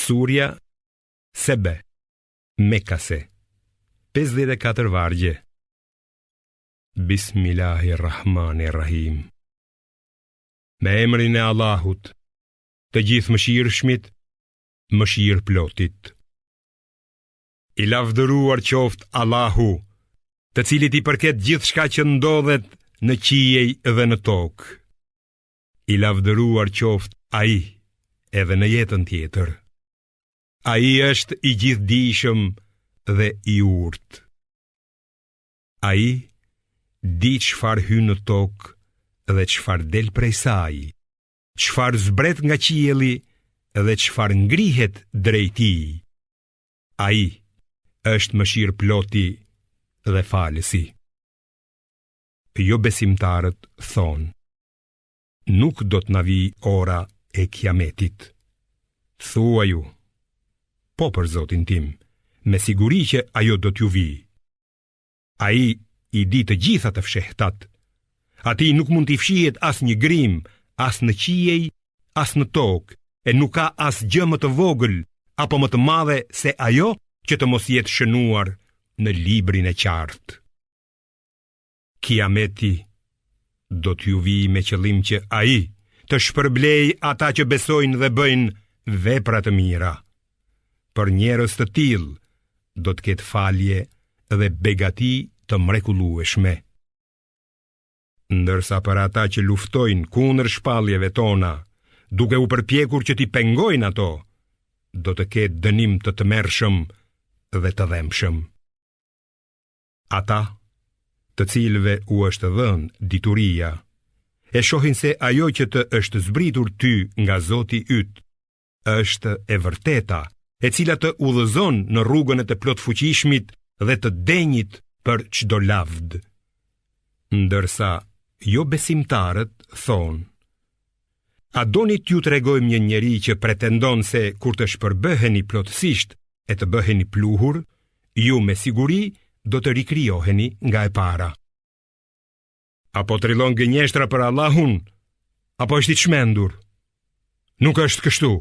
Surja Sebe, Mekase, 54 vargje. Bismillahirrahmanirrahim. Me emrin e Allahut, të gjithë mëshirshmit, mëshirë plotit. I lavdëruar qoftë Allahu, të cilit i përket gjithçka që ndodhet në qiej dhe në tokë. I lavdëruar qoftë Ai edhe në jetën tjetër. Ai është i gjithdijshëm dhe i urtë. Ai di çfarë hyn në tokë dhe çfarë del prej saj, çfarë zbret nga qielli dhe çfarë ngrihet drejt tij. Ai është mëshirë ploti dhe falësi. Jo besimtarët thonë, nuk do të na vijë ora e kiametit. Thua ju, po për Zotin tim, me siguri që ajo do t'ju vijë. Ai i di të gjitha të fshehtat. Atij nuk mund t'i fshihet as një grim, as në qiej, as në tokë, e nuk ka as gjë më të vogël apo më të madhe se ajo që të mos jetë shënuar në librin e qartë. Kiameti do t'ju vijë me qëllim që Ai të shpërblej ata që besojnë dhe bëjnë vepra të mira. Për njerëz të tillë do të ketë falje dhe begati të mrekullueshme. Ndërsa për ata që luftojnë kundër shpalljeve tona, duke u përpjekur që t'i pengojnë ato, do të ketë dënim të tmerrshëm dhe të dhëmshëm. Ata, të cilëve u është dhënë dituria, e shohin se ajo që të është zbritur ty nga Zoti yt është e vërteta, e cila të udhëzon në rrugën e të plotfuqishmit dhe të denjit për çdo lavd. Ndërsa jo besimtarët thonë, a doni t'ju tregojmë një njeri që pretendon se kur të shpërbëheni plotësisht e të bëheni pluhur, ju me siguri do të rikrijoheni nga e para. Apo trillon gënjeshtra për Allahun, apo është i çmendur? Nuk është kështu.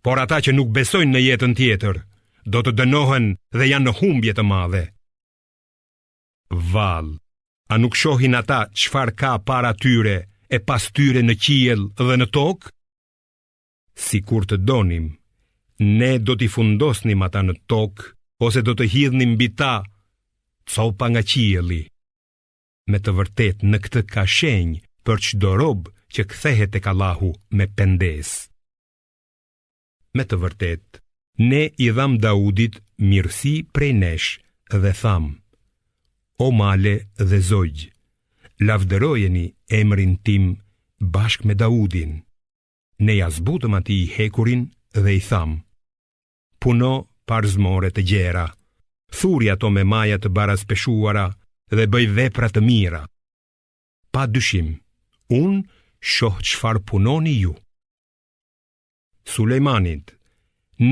Por ata që nuk besojnë në jetën tjetër, do të dënohen dhe janë në humbje të madhe. Vallë, a nuk shohin ata çfarë ka para tyre e pas tyre në qiell dhe në tokë? Si kur të donim, ne do t'i fundosnim ata në tokë, ose do të hidhnim mbi ta copa nga qielli. Me të vërtet në këtë ka shenjë për çdo rob që kthehet tek Allahu me pendes. Me të vërtet, ne i dham Daudit mirësi prej nesh dhe tham, o male dhe zogj, lavdërojeni emrin tim bashk me Daudin. Ne ja zbutëm atij hekurin dhe i tham, puno parzmore të gjera, thuri ato me maja të baraspeshuara dhe bëj vepra të mira. Pa dyshim, unë shoh çfarë punoni ju. Sulejmanit,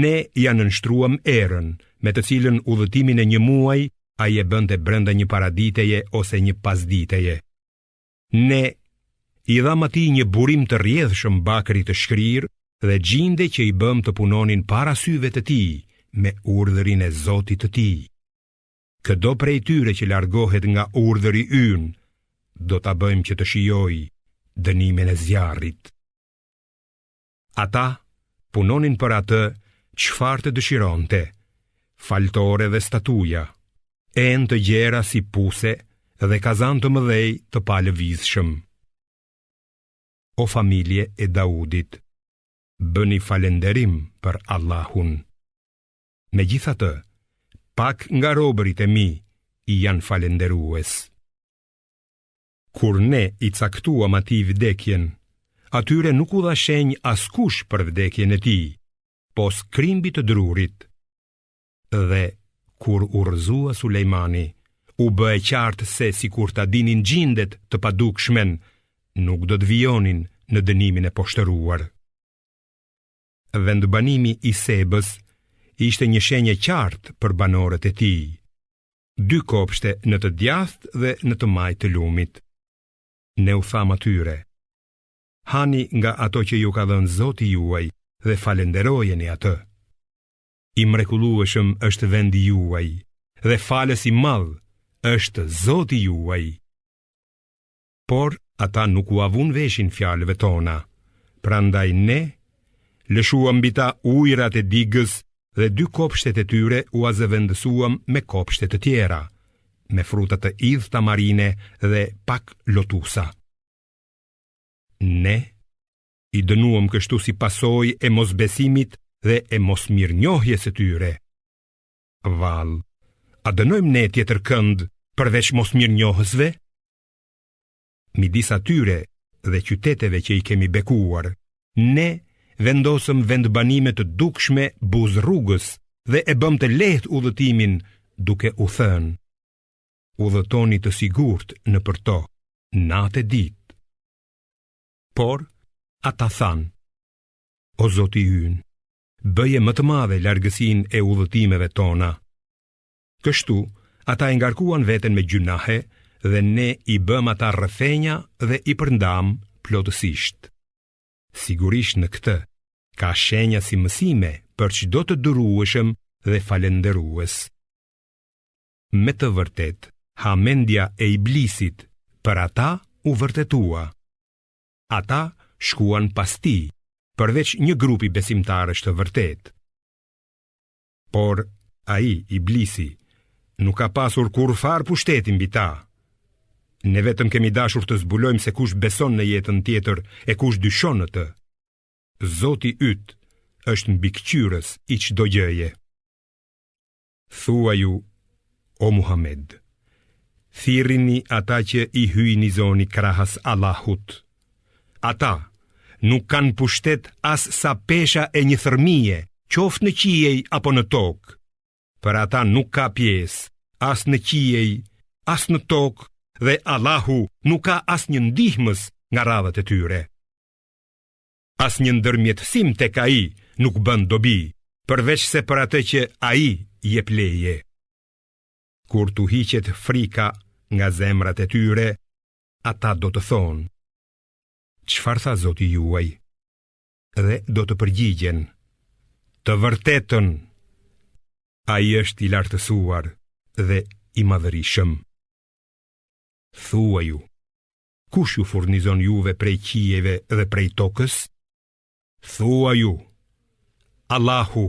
ne ja nënshtruam erën, me të cilën udhëtimin e një muaj ai e bënte brenda një paraditeje ose një pasditeje. Ne i dham atij një burim të rrjedhshëm bakri të shkrirë dhe gjinde që i bëm të punonin para syve të tij me urdhërin e Zotit të tij. Këdo prej tyre që largohet nga urdhëri ynë, do ta bëjmë që të shijojë dënimin e zjarrit. Ata punonin për atë çfarë të dëshironte, faltore dhe statuja, enë të gjera si puse dhe kazan të mëdhej të palëvizshëm. O familje e Daudit, bëni falenderim për Allahun. Megjithatë, pak nga robërit e mi i janë falenderues. Kur ne i caktuam atij vdekjen, atyre nuk u dha shenjë askush për vdekjen e tij, pos krimbi të drurit. Dhe kur u rrëzua Sulejmani, u bë e qartë se sikur ta dinin gjindet të padukishmen, nuk do të vijonin në dënimin e poshtëruar. Vendbanimi i Sebës ishte një shenjë e qartë për banorët e tij. 2 kopshte në të djathtë dhe në të majtë të lumit. Ne u tham atyre, hani nga ato që ju ka dhënë Zoti juaj dhe falenderojeni atë. I mrekullueshëm është vendi juaj, dhe falës i madh është Zoti juaj. Por ata nuk u avun veshin fjalëve tona, prandaj ne lëshuam mbi ta ujërat e digës dhe 2 kopshtet e tyre u azëvendësuam me kopshtet të tjera, me fruta të idhta marine dhe pak lotusa. Ne i dënuam kështu si pasojë e mosbesimit dhe e mosmirnjohjes së tyre. Vallë, a dënojmë ne tjetër kënd përveç mosmirnjohësve? Midis atyre dhe qyteteve që i kemi bekuar, ne vendosëm vendbanime të dukshme buz rrugës dhe e bëm të lehtë udhëtimin duke u thënë: udhëtoni të sigurt në për to, natë e ditë. Por ata thanë: o Zoti ynë, bëje më të madhe largësinë e udhëtimeve tona. Kështu ata e ngarkuan veten me gjunahe dhe ne i bëm ata rrëfenja dhe i përndam plotësisht. Sigurisht në këtë ka shenja si mësime për çdo të durueshëm dhe falenderues. Me të vërtet, hamendja e iblisit për ata u vërtetua. Ata shkuan pas tij, përveç një grupi besimtarësh të vërtet. Por ai, iblisi, nuk ka pasur kurrfar pushtetin mbi ta. Ne vetëm kemi dashur të zbulojmë se kush beson në jetën tjetër e kush dyshon në të. Zoti yt është mbikëqyrës i çdo gjëje. Thuaju, o Muhammed, thirrini ata që i hyjnizoni krahas Allahut. Ata nuk kanë pushtet as sa pesha e një thërmie, qoftë në qiej apo në tokë. Për ata nuk ka pjesë as në qiej, as në tokë, dhe Allahu nuk ka as një ndihmës nga radhët e tyre. As një ndërmjetësim tek ai nuk bën dobi, përveç se për atë që ai jep leje. Kur tu hiqet frika nga zemrat e tyre, ata do të thonë: çfarë tha Zoti juaj? Dhe do të përgjigjen: të vërtetën, ai është i lartësuar dhe i madhërisëm. Thuaju, kush ju furnizon juve prej qijeve dhe prej tokës? Thuaju, Allahu,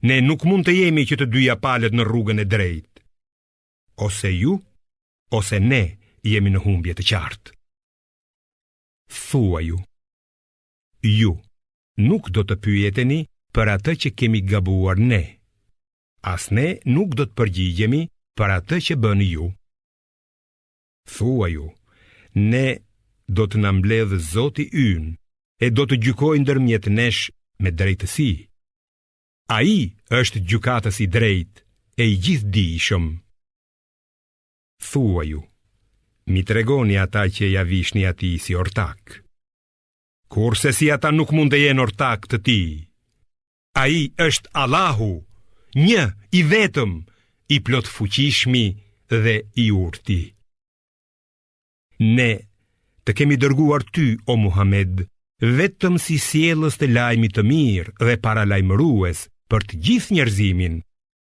ne nuk mund të jemi që të dyja palët në rrugën e drejtë. Ose ju, ose ne jemi në humbje të qartë. Thuaju, ju nuk do të pyeteni për atë që kemi gabuar ne, as ne nuk do të përgjigjemi për atë që bëni ju. Thuaju, ne do të na mbledh Zoti ynë e do të gjykojë ndërmjet nesh me drejtësi. Ai është gjykatës i drejtë e i gjithdijshëm. Thuaju, mi tregoni ata që ja vishni atij si ortak. Kurse si ata nuk mund të jenë ortak të tij. Ai është Allahu, një i vetëm, i plot fuqishmi dhe i urti. Ne të kemi dërguar ty, o Muhammed, vetëm si sjellës të lajmit të mirë dhe paralajmërues për të gjithë njerëzimin,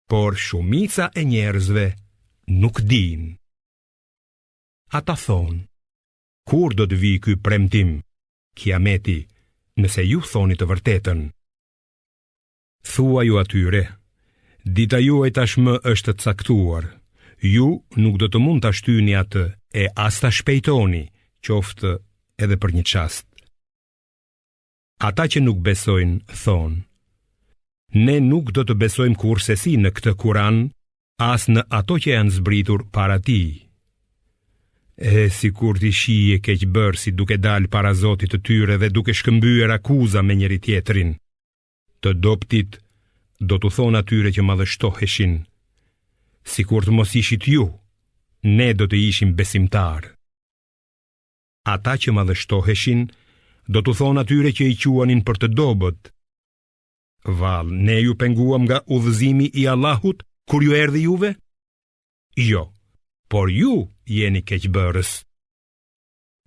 por shumica e njerëzve nuk dinë. Ata thonë: kur do të vijë ky premtim, Kiameti, nëse ju thoni të vërtetën? Thuaju atyre: dita juaj tashmë është të caktuar. Ju nuk do të mund ta shtyni atë e as ta shpejtoni, qoftë edhe për një çast. Ata që nuk besojnë thonë: ne nuk do të besojmë kurrësi në këtë Kur'an, as në ato që janë zbritur para tij. E sikur ti shije keqbërësi duke dalë para Zotit të tyre dhe duke shkëmbyer akuza me njëri tjetrin. Të doptit do t'u thonë atyre që madhështoheshin: sikur të mos ishit ju, ne do të ishim besimtar. Ata që madhështoheshin do t'u thonë atyre që i quanin për të dobët: vallë, ne ju penguam nga udhëzimi i Allahut kur ju erdhi juve? Jo, por ju jeni keqbërës.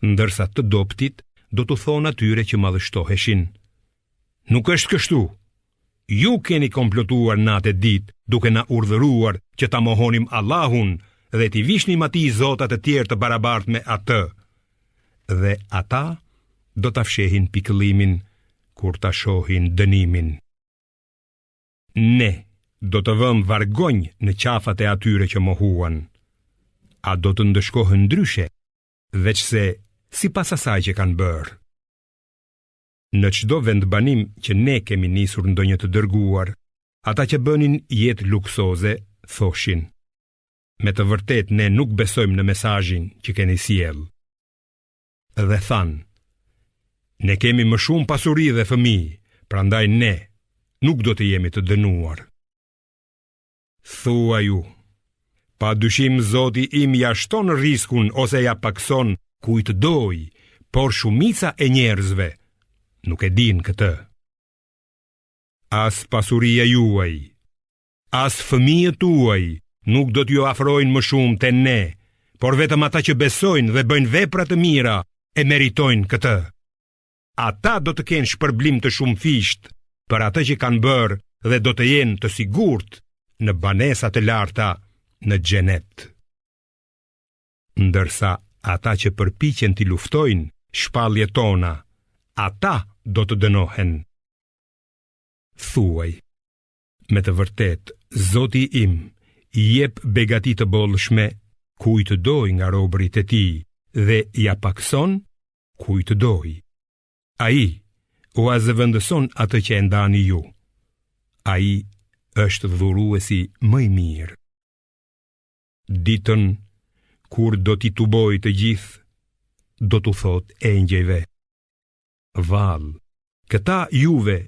Ndërsa të doptit do t'u thonë atyre që madhështoheshin: nuk është kështu, ju keni komplotuar natë e ditë, duke na urdhëruar që ta mohonim Allahun dhe t'i vishnim atij zotat e tjerë të barabartë me atë. Dhe ata do ta fshehin pikëllimin kur ta shohin dënimin. Ne do të vëmë vargonj në qafat e atyre që mohuan. A do të ndëshkohen ndryshe, veçse sipas asaj që kanë bërë. Në çdo vendbanim që ne kemi nisur ndonjë të dërguar, ata që bënin jetë luksoze thoshin: me të vërtet ne nuk besojmë në mesazhin që keni sjell. Dhe thanë: ne kemi më shumë pasuri dhe fëmijë, prandaj ne nuk do të jemi të dënuar. Thua ju: pa dyshim Zoti im ja shton riskun ose ja pakson kujt doj, por shumica e njerëzve nuk e din këtë. As pasuria juaj, as fëmijët tuaj nuk do t'ju afrojnë më shumë te ne, por vetëm ata që besojnë dhe bëjnë vepra të mira e meritojnë këtë. Ata do të kenë shpërblim të shumëfisht për atë që kanë bërë dhe do të jenë të sigurt në banesa të larta në xhenet. Ndërsa ata që përpiqen t'i luftojnë shpalljet tona, ata do të dënohen. Thuaj: me të vërtet, Zoti im i jep begati të bollshme kujt doj nga robërit e tij dhe ja pakson kujt doj. Ai u azëvendëson atë që e ndani ju. Ai është dhuruesi më i mirë. Ditën kur do t'i tuboj të gjithë, do t'u thot engjëjve: vallë, këta juve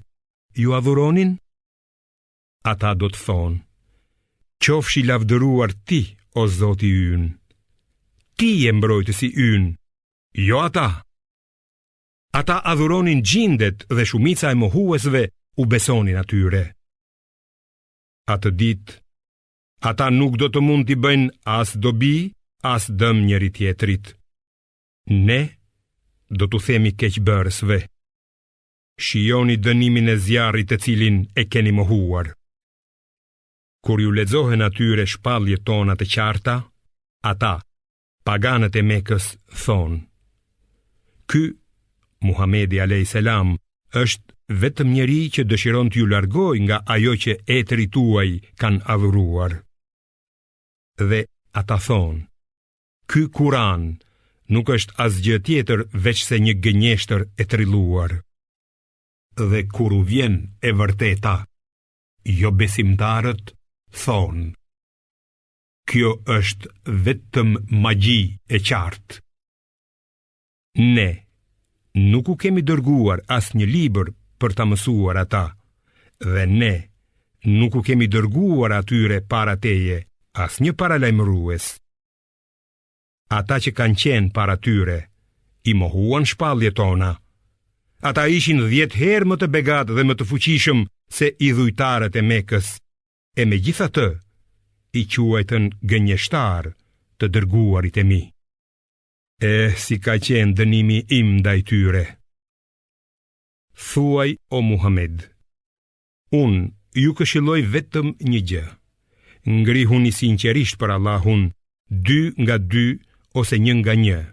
ju adhuronin? Ata do të thonë: qofshi lavdëruar ti, o Zoti ynë. Ti je mbrojtësi ynë, jo ata. Ata adhuronin gjindet dhe shumica e mohuesve u besonin atyre. Atë ditë, ata nuk do të mund t'i bëjnë as dobi, as dëm njëri tjetrit. Ne do t'u themi keqbërësve: shijoni dënimin e zjarrit të cilin e keni mohuar. Kur ju lexohen atyre shpalljet tona të qarta, ata, paganët e Mekës, thonë: ky Muhamedi a.s. është vetëm njeri që dëshiron t'ju largoj nga ajo që etërit tuaj kanë adhuruar. Dhe ata thonë: ky Kur'an nuk është asgjë tjetër veçse një gënjeshtër e trilluar. Dhe kur u vjen e vërteta, jo besimtarët thonë: kjo është vetëm magji e qartë. Ne nuk u kemi dërguar as një libër për ta mësuar ata, dhe ne nuk u kemi dërguar atyre para teje as një paralajmërues. Ata që kanë qenë para tyre i mohuan shpalljet tona. Ata ishin 10 herë më të begatë dhe më të fuqishëm se i dhujtarët e Mekës, e megjithatë i quajtën gënjeshtar të dërguarit e mi. Si ka qenë dënimi im ndaj tyre. Thuaj, o Muhammed: unë ju këshilloj vetëm një gjë: ngrihuni sinqerisht për Allahun, 2 nga 2 ose 1 nga 1,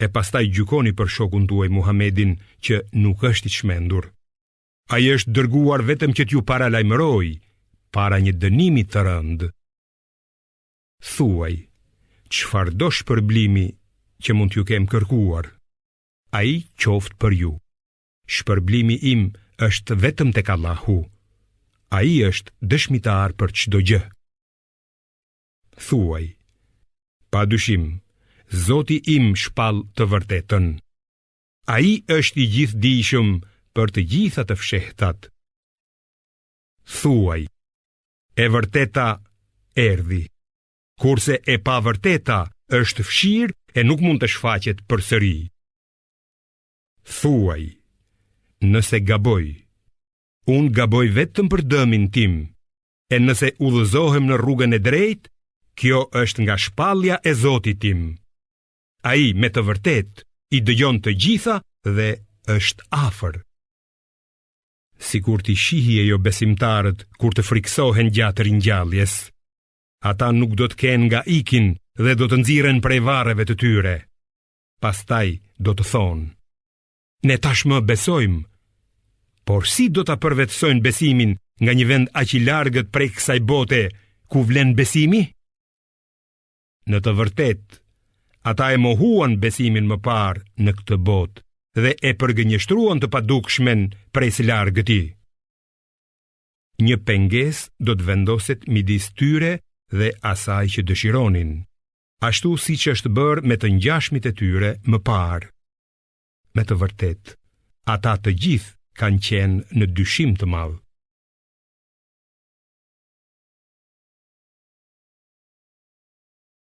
e pastaj gjykoni për shokun tuaj Muhammedin që nuk është i çmendur. Ai është dërguar vetëm që t'ju paralajmëroj para një dënimi të rëndë. Thuaj: çfarëdo shpërblimi që mund t'ju kem kërkuar, ai qoftë për ju. Shpërblimi im është vetëm tek Allahu. Ai është dëshmitar për çdo gjë. Thuaj: padyshim, Zoti im shpall të vërtetën. Ai është i gjithdijshëm për të gjitha të fshehtat. Thuaj: e vërteta erdhi, kurse e pavërteta është fshirë e nuk mund të shfaqet përsëri. Thuaj: nëse gaboj, unë gaboj vetëm për dëmin tim, e nëse udhëzohem në rrugën e drejtë, kjo është nga shpallja e Zotit tim. Ai me të vërtet i dëgjon të gjitha dhe është afër. sikur t'i shihje jo besimtarët kur të friksohen gjatë ringjalljes. Ata nuk do të kenë nga ikin dhe do të nxiren prej varreve të tyre. Pastaj do të thonë: ne tashmë besojmë, por si do ta përvetësojnë besimin nga një vend aq i largët prej kësaj bote ku vlen besimi? Në të vërtetë, ata e mohuan besimin më parë në këtë botë dhe e përgënjeshtruan të padukishmen prej së largëti. Një pengesë do të vendoset midis tyre dhe asaj që dëshironin, ashtu siç është bërë me të ngjashmit e tyre më parë. Me të vërtetë, ata të gjithë kanë qenë në dyshim të madh.